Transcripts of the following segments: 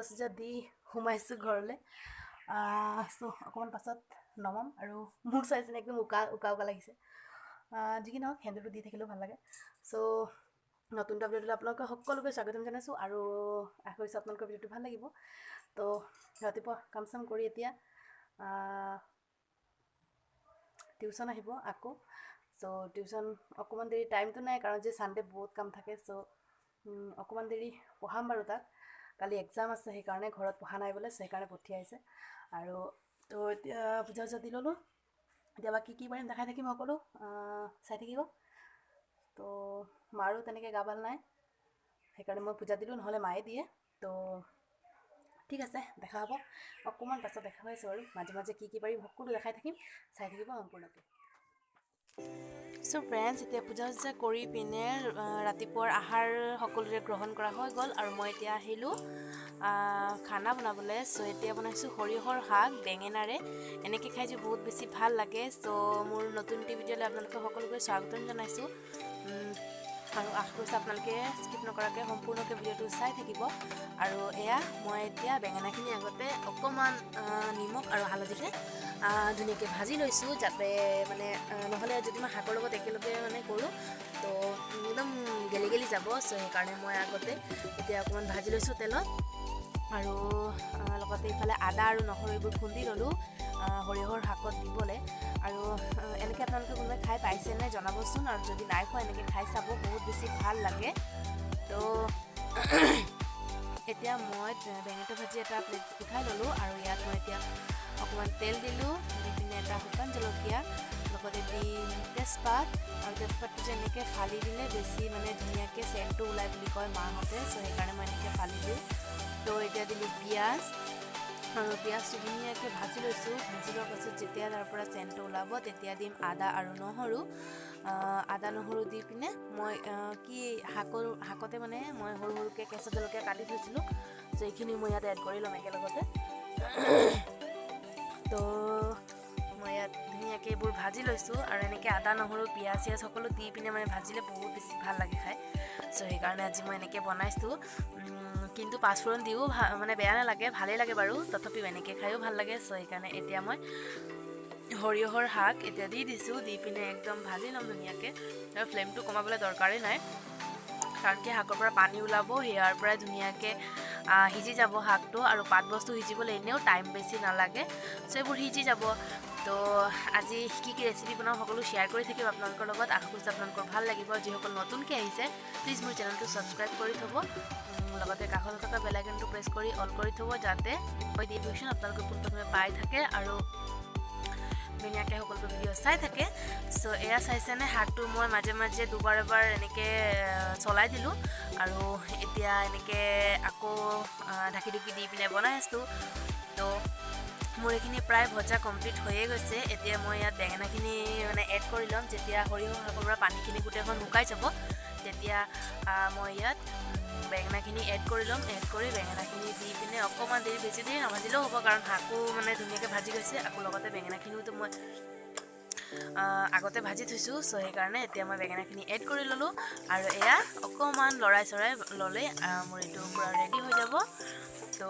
চুজা দি সোমাইছোঁ ঘৰলৈ চ' অকণমান পাছত নমাম আৰু মোক চাইছেনে একদম উকা লাগিছে যি কি নহওক সেন্দুৰটো দি থাকিলেও ভাল লাগে চ' নতুন এটা ভিডিঅ'লৈ আপোনালোকে সকলোকে স্বাগতম জনাইছোঁ আৰু আশা কৰিছোঁ আপোনালোকৰ ভিডিঅ'টো ভাল লাগিব তো ৰাতিপুৱা কাম চাম কৰি এতিয়া টিউশ্যন আহিব আকৌ চ' টিউশ্যন অকণমান দেৰি টাইমটো নাই কাৰণ যে ছানডে বহুত কাম থাকে চ' অকণমান দেৰি পঢ়াম বাৰু তাক কালি এক্সাম আছে সেইকাৰণে ঘৰত পঢ়া নাই বোলে সেইকাৰণে পঠিয়াইছে আৰু তো এতিয়া পূজা দি ল'লোঁ এতিয়া বাকী কি পাৰিম দেখাই থাকিম সকলো চাই থাকিব তো মাৰো তেনেকৈ গা ভাল নাই সেইকাৰণে মই পূজা দিলোঁ নহ'লে মায়ে দিয়ে তো ঠিক আছে দেখা হ'ব অকণমান পাছত দেখা হৈ আছোঁ আৰু মাজে মাজে কি পাৰিম সকলো দেখাই থাকিম চাই থাকিব সম্পূৰ্ণকৈ চ' ফ্ৰেণ্ডছ এতিয়া পূজা কৰি পিনে ৰাতিপুৱাৰ আহাৰ সকলোৰে গ্ৰহণ কৰা হৈ গ'ল আৰু মই এতিয়া আহিলোঁ খানা বনাবলৈ চ' এতিয়া বনাইছোঁ সৰিয়হৰ শাক বেঙেনাৰে এনেকৈ খাই যে বহুত বেছি ভাল লাগে চ' মোৰ নতুন ভিডিঅ'লৈ আপোনালোকে সকলোকে স্বাগতম জনাইছোঁ আৰু আশা কৰিছোঁ আপোনালোকে স্কিপ নকৰাকৈ সম্পূৰ্ণকৈ ভিডিঅ'টো চাই থাকিব আৰু এয়া মই এতিয়া বেঙেনাখিনি আগতে অকণমান নিমখ আৰু হালধিৰে ধুনীয়াকৈ ভাজি লৈছোঁ যাতে মানে নহ'লে যদি মই শাকৰ লগত একেলগে মানে কৰোঁ তো একদম গেলি যাব চ' সেইকাৰণে মই আগতে এতিয়া অকণমান ভাজি লৈছোঁ তেলত আৰু লগতে ইফালে আদা আৰু নহৰু এইবোৰ খুন্দি ল'লোঁ সৰিয়হৰ শাকত দিবলৈ আৰু এনেকৈ আপোনালোকে কোনোবাই খাই পাইছেনে জনাবচোন আৰু যদি নাই খোৱা এনেকৈ খাই চাব বহুত বেছি ভাল লাগে তো এতিয়া মই বেঙেনাটো ভাজি এটা প্লেট উঠাই ল'লোঁ আৰু ইয়াত মই এতিয়া অকণমান তেল দিলোঁ দি পিনে এটা শুকান জলকীয়া লগতে দিম তেজপাত আৰু তেজপাতটো যে এনেকৈ ফালি দিলে বেছি মানে ধুনীয়াকৈ চেণ্টটো ওলাই বুলি কয় মাহঁতে চ' সেইকাৰণে মই এনেকৈ ফালি দিওঁ তো এতিয়া দিলোঁ পিঁয়াজ আৰু পিঁয়াজটো ধুনীয়াকৈ ভাজি লৈছোঁ ভাজি লোৱাৰ পাছত যেতিয়া তাৰ পৰা চেণ্টটো ওলাব তেতিয়া দিম আদা আৰু নহৰু আদা নহৰু দি পিনে মই শাকতে মানে মই সৰু সৰুকৈ কেঁচা জলকীয়া কাটি থৈছিলোঁ চ' এইখিনি মই ইয়াত এড কৰি ল'ম একেলগতে তো মই ইয়াত ধুনীয়াকৈ এইবোৰ ভাজি লৈছোঁ আৰু এনেকৈ আদা নহৰু পিঁয়াজ চিয়াজ সকলো দি পিনে মানে ভাজিলে বহুত বেছি ভাল লাগে খাই চ' সেইকাৰণে আজি মই এনেকৈ বনাইছোঁ কিন্তু পাঁচফোৰণ দিও মানে বেয়া নালাগে ভালেই লাগে বাৰু তথাপিও এনেকৈ খায়ো ভাল লাগে চ' সেইকাৰণে এতিয়া মই সৰিয়হৰ শাক এতিয়া দি দিছোঁ দি পিনে একদম ভাজি ল'ম ধুনীয়াকৈ আৰু ফ্লেমটো কমাবলৈ দৰকাৰেই নাই কাৰণ কি শাকৰ পৰা পানী ওলাব সেয়াৰ পৰাই ধুনীয়াকৈ সিজি যাব শাকটো আৰু পাত বস্তু সিজিবলৈ এনেও টাইম বেছি নালাগে চ' এইবোৰ সিজি যাব তো আজি কি ৰেচিপি বনাওঁ সকলো শ্বেয়াৰ কৰি থাকিম আপোনালোকৰ লগত আশা কৰিছোঁ আপোনালোকৰ ভাল লাগিব যিসকল নতুনকৈ আহিছে প্লিজ মোৰ চেনেলটো ছাবস্ক্ৰাইব কৰি থ'ব লগতে কাষত থকা বেল আইকনটো প্ৰেছ কৰি অল কৰি থ'ব যাতে মই দি ভিডিঅ' আপোনালোকে পোনপ্ৰথমে পাই থাকে আৰু ধুনীয়াকৈ সকলো ভিডিঅ' চাই থাকে চ' এয়া চাইছেনে শাকটো মই মাজে মাজে দুবাৰ এবাৰ এনেকৈ চলাই দিলোঁ আৰু এতিয়া এনেকৈ আকৌ ঢাকি দি পিনে বনাই আছোঁ তো মোৰ এইখিনি প্ৰায় ভজা কমপ্লিট হৈয়ে গৈছে এতিয়া মই ইয়াত বেঙেনাখিনি মানে এড কৰি ল'ম যেতিয়া সৰিয়হ শাকৰ পৰা পানীখিনি গোটেইখন শুকাই যাব তেতিয়া মই ইয়াত বেঙেনাখিনি এড কৰি ল'ম এড কৰি বেঙেনাখিনি দি পিনে অকণমান দেৰি বেছি দেৰি নাভাজিলেও হ'ব কাৰণ শাকো মানে ধুনীয়াকৈ ভাজি গৈছে আকৌ লগতে বেঙেনাখিনিওতো মই আগতে ভাজি থৈছোঁ চ' সেইকাৰণে এতিয়া মই বেঙেনাখিনি এড কৰি ল'লোঁ আৰু এয়া অকণমান লৰাই চৰাই ল'লে মোৰ এইটো পূৰা ৰেডি হৈ যাব তো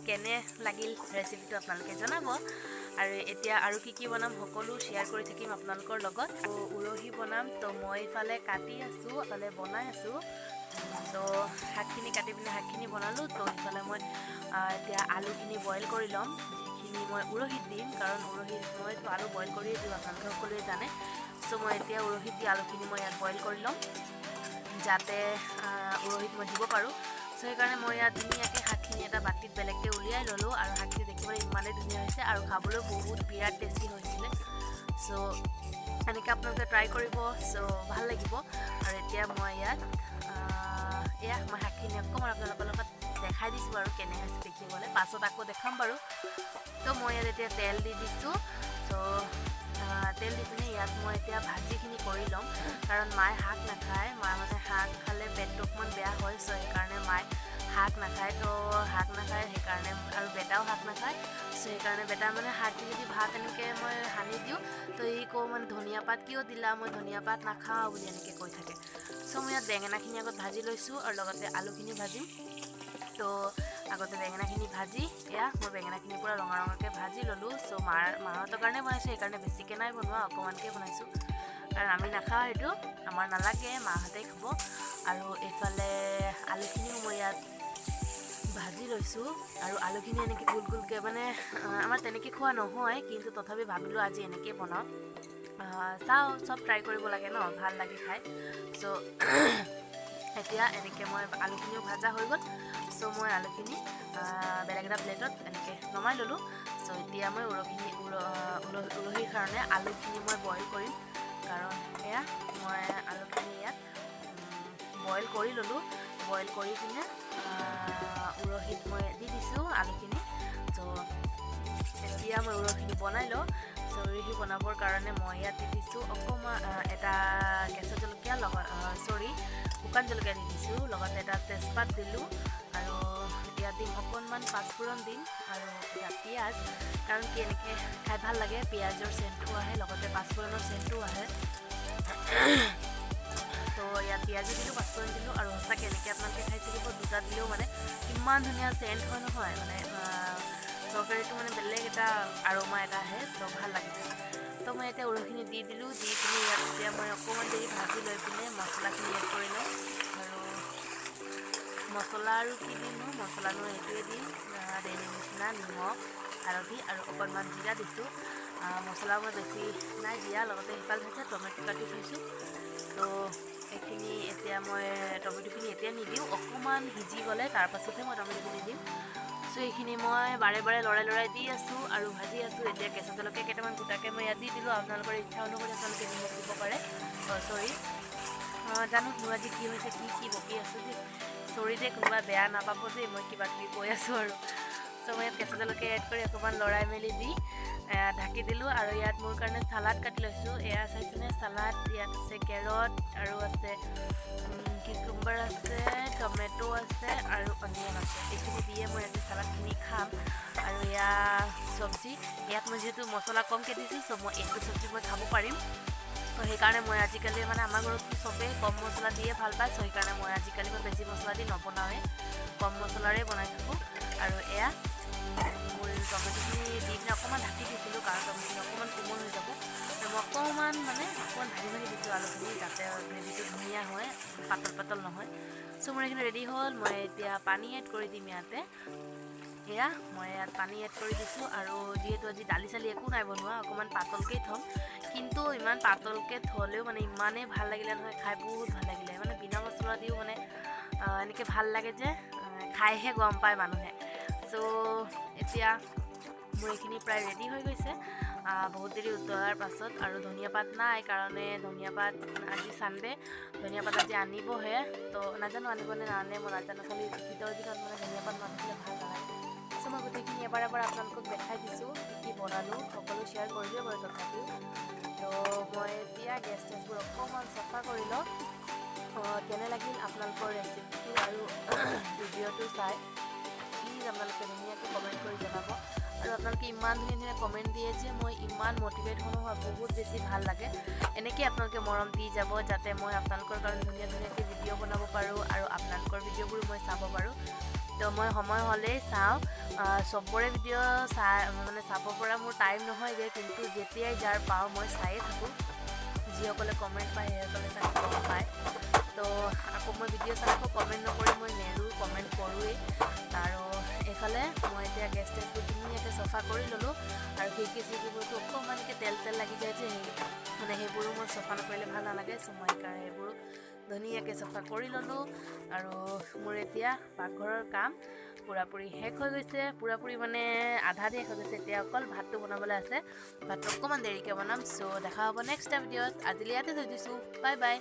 কেনে লাগিল ৰেচিপিটো আপোনালোকে জনাব আৰু এতিয়া আৰু কি বনাম সকলো শ্বেয়াৰ কৰি থাকিম আপোনালোকৰ লগত তো উৰহি বনাম তো মই ইফালে কাটি আছোঁ ইফালে বনাই আছোঁ তো শাকখিনি কাটি পিনে শাকখিনি বনালোঁ তো ইফালে মই এতিয়া আলুখিনি বইল কৰি ল'ম যিখিনি মই উৰহিত দিম কাৰণ উৰহিত মইতো আলু বইল কৰিয়ে দিওঁ আপোনালোকে সকলোৱে জানে চ' মই এতিয়া উৰহিত দি আলুখিনি মই ইয়াত বইল কৰি ল'ম যাতে উৰহিত মই দিব পাৰোঁ চ' সেইকাৰণে মই ইয়াত ধুনীয়াকৈ শাকখিনি এটা বাতিত বেলেগকৈ উলিয়াই ল'লোঁ আৰু শাকখিনি দেখিবলৈ ইমানেই ধুনীয়া হৈছে আৰু খাবলৈও বহুত বিৰাট টেষ্টি হৈছিলে চ' এনেকৈ আপোনালোকে ট্ৰাই কৰিব চ' ভাল লাগিব আৰু এতিয়া মই ইয়াত মই শাকখিনি অকণমান আপোনালোকৰ লগত দেখাই দিছোঁ আৰু কেনে হৈছে দেখিবলৈ পাছত আকৌ দেখাম বাৰু তো মই ইয়াত এতিয়া তেল দি দিছোঁ চ' তেল দি পিনে ইয়াত মই এতিয়া ভাজিখিনি কৰি ল'ম কাৰণ মায়ে শাক নাখায় মায়ে মানে শাক খালে পেটটো অকণমান বেয়া হয় চ' সেইকাৰণে মায়ে শাক নাখায় তো শাক নাখায় সেইকাৰণে আৰু বেটাও শাক নাখায় চ' সেইকাৰণে বেটা মানে শাক দি যদি ভাত এনেকৈ মই সানি দিওঁ তো ই কওঁ মানে ধনিয়া পাত কিয় দিলা মই ধনিয়া পাত নাখাওঁ বুলি এনেকৈ কৈ থাকে চ' মই ইয়াত বেঙেনাখিনি আগত ভাজি লৈছোঁ আৰু লগতে আলুখিনি ভাজিম তো আগতে বেঙেনাখিনি ভাজি এয়া মই বেঙেনাখিনি পূৰা ৰঙা ৰঙাকৈ ভাজি ল'লোঁ। চ' মাহঁতৰ কাৰণে বনাইছোঁ, সেইকাৰণে বেছিকৈ নাই বনোৱা, অকণমানকৈ বনাইছোঁ, কাৰণ আমি নাখাওঁ, সেইটো আমাৰ নালাগে, মাহঁতেই খাব। আৰু এইফালে আলুখিনিও মই ইয়াত ভাজি লৈছোঁ, আৰু আলুখিনি এনেকৈ গোল গোলকৈ মানে আমাৰ তেনেকৈ খোৱা নহয়, কিন্তু তথাপি ভাবিলোঁ আজি এনেকৈ বনাওঁ, চাওঁ চব ট্ৰাই কৰিব লাগে ন, ভাল লাগে খাই। চ' এতিয়া এনেকৈ মই আলুখিনিও ভাজা হৈ গ'ল। চ' মই আলুখিনি বেলেগ এটা প্লেটত এনেকৈ নমাই ল'লোঁ। চ' এতিয়া মই উৰহীৰ কাৰণে আলুখিনি মই বইল কৰিম, কাৰণ এয়া মই আলুখিনি ইয়াত বইল কৰি ল'লোঁ। বইল কৰি কিনে উৰহীত মই দি দিছোঁ আলুখিনি। চ' এতিয়া মই উৰহীখিনি বনাই লওঁ। চ' উৰহী বনাবৰ কাৰণে মই ইয়াত দি দিছোঁ অকণমান এটা কেঁচা জলকীয়া, শুকান জলকীয়া দি দিছোঁ, লগতে এটা তেজপাত দিলোঁ, আৰু ইয়াত দিম অকণমান পাঁচফোৰণ দিম, আৰু এটা পিঁয়াজ, কাৰণ কি এনেকৈ খাই ভাল লাগে, পিঁয়াজৰ চেণ্টটো আহে, লগতে পাঁচফোৰণৰ চেণ্টটো আহে। তো ইয়াত পিঁয়াজো দিলোঁ, পাঁচফোৰণ দিলোঁ, আৰু সঁচাকৈ এনেকৈ আপোনালোকে খাই থাকিব, দুটা দিলেও মানে ইমান ধুনীয়া চেণ্ট হয় নহয়, মানে তৰকাৰীটো মানে বেলেগ এটা আৰমা এটা আহে, তো ভাল লাগে। তো মই এতিয়া উৰহীখিনি দি দিলোঁ, দি পিনি ইয়াত এতিয়া মই অকণমান দেৰি ভাজি লৈ পিনে মছলাখিনি এড কৰি লওঁ। আৰু মছলা আৰু কি দিমনো, মছলানো এইটোৱে দিম, ডেইলি নিচিনা নিমখ, হালধি আৰু অকণমান জিৰা দিছোঁ। মছলা মই বেছি নাই দিয়া, লগতে সিফালে হৈছে টমেটো কাটি থৈছোঁ। তো এইখিনি এতিয়া মই টমেটোখিনি এতিয়া নিদিওঁ, অকণমান সিজি গ'লে তাৰপাছতহে মই টমেটোখিনি দিম। চ' এইখিনি মই বাৰে বাৰে লৰাই দি আছোঁ আৰু ভাজি আছোঁ। এতিয়া কেঁচা জলকীয়া কেইটামান গোটাকৈ মই ইয়াত দি দিলোঁ, আপোনালোকৰ ইচ্ছা অনুসৰি আপোনালোকে নিমখ দিব পাৰে। জানো মোৰ আজি কি হৈছে, কি বকি আছোঁ দেই, চৰি দেই, কোনোবা বেয়া নাপাব দেই, মই কিবা কিবি কৈ আছোঁ আৰু। চ' মই ইয়াত কেঁচা জলকীয়া এড কৰি অকণমান লৰাই মেলি দি ঢাকি দিলোঁ। আৰু ইয়াত মোৰ কাৰণে চালাড কাটি লৈছোঁ, এয়া চাইছেনে চালাড, ইয়াত আছে কেৰট, আৰু আছে কিকুম্বাৰ আছে, টমেটো আছে, আৰু অনিয়ন আছে। এইখিনি দিয়ে মই আজি চালাডখিনি খাম। আৰু এয়া চব্জি, ইয়াত মই যিহেতু মছলা কমকৈ দিছোঁ, চ' মই এইটো চব্জি মই খাব পাৰিম। তো সেইকাৰণে মই আজিকালি মানে আমাৰ ঘৰততো চবেই কম মছলা দিয়ে ভাল পায়, চ' সেইকাৰণে মই আজিকালি বেছি মছলা দি নবনাওঁৱে, কম মছলাৰে বনাই থাকোঁ। আৰু এয়া মোৰ টমেটোখিনি দি পিনে অকণমান ঢাকি দিছিলোঁ, কাৰণ টমেটোখিনি অকণমান কোমল হৈ যাব, আৰু মই অকণমান ভাজি দিছোঁ আলুখিনি, যাতে গ্ৰেভিটো ধুনীয়া হয়, পাতল নহয়। চ' মোৰ এইখিনি ৰেডি হ'ল, মই এতিয়া পানী এড কৰি দিম ইয়াতে। এয়া মই ইয়াত পানী এড কৰি দিছোঁ, আৰু যিহেতু আজি দালি চালি একো নাই বনোৱা, অকণমান পাতলকেই থ'ম, কিন্তু ইমান পাতলকৈ থ'লেও মানে ইমানেই ভাল লাগিলে নহয়, খাই বহুত ভাল লাগিলে, মানে বিনা মছলা দিও মানে এনেকৈ ভাল লাগে যে, খাইহে গম পায় মানুহে। চ' এতিয়া মোৰ এইখিনি প্ৰায় ৰেডি হৈ গৈছে, বহুত দেৰি উতলাৰ পাছত। আৰু ধনিয়া পাত নাই, কাৰণে ধনিয়া পাত আজি ছানডে, ধনিয়া পাত আজি আনিবহে, তো নাজানো আনিবনে নানে, মই নাজানো, খালি শীতৰ দিনত মানে ধনিয়া পাত নানিলে ভাল নালাগে। চ' মই গোটেইখিনি এবাৰ আপোনালোকক দেখাই দিছোঁ, কি বনালোঁ, সকলো শ্বেয়াৰ কৰিলোঁ বাৰু তথাপিও। তো মই এতিয়া গেছবোৰ অকণমান চাফা কৰি লওঁ। কেনে লাগিল আপোনালোকৰ ৰেচিপিটো আৰু ভিডিঅ'টো চাই, প্লিজ আপোনালোকে ধুনীয়াকৈ কমেণ্ট কৰি জনাব। আৰু আপোনালোকে ইমান ধুনীয়া কমেণ্ট দিয়ে যে মই ইমান মটিভেট হওঁ, বহুত বেছি ভাল লাগে। এনেকৈ আপোনালোকে মৰম দি যাব, যাতে মই আপোনালোকৰ কাৰণে ধুনীয়াকৈ ভিডিঅ' বনাব পাৰোঁ, আৰু আপোনালোকৰ ভিডিঅ'বোৰো মই চাব পাৰোঁ। তো মই সময় হ'লেই চাওঁ, চবৰে ভিডিঅ' চাব পৰা মোৰ টাইম নহয়গৈ, কিন্তু যেতিয়াই যাৰ পাওঁ মই চায়ে থাকোঁ। যিসকলে কমেণ্ট পায় সেইসকলে চাই গম পায়। তো আকৌ মই ভিডিঅ' চাই আকৌ কমেণ্ট নকৰি মই নেৰোঁ, কমেণ্ট কৰোঁৱেই। আৰু এইফালে মই এতিয়া গেছবোৰ ধুনীয়াকৈ চফা কৰি ল'লোঁ, আৰু খিৰিকিবোৰতো অকণমানকৈ তেল লাগি যায় যে, সেইবোৰো মই চফা নকৰিলে ভাল নালাগে। চ' মই সেইকাৰণে সেইবোৰো ধুনীয়াকৈ চফা কৰি ল'লোঁ। আৰু মোৰ এতিয়া পাকঘৰৰ কাম পূৰাপূৰি শেষ হৈ গৈছে, পূৰাপূৰি মানে আধা শেষ হৈ গৈছে। এতিয়া অকল ভাতটো বনাবলৈ আছে, ভাতটো অকণমান দেৰিকৈ বনাম। চ' দেখা হ'ব নেক্সট এটা ভিডিঅ'ত। আজিলৈ ইয়াতে থৈ দিছোঁ, বাই বাই।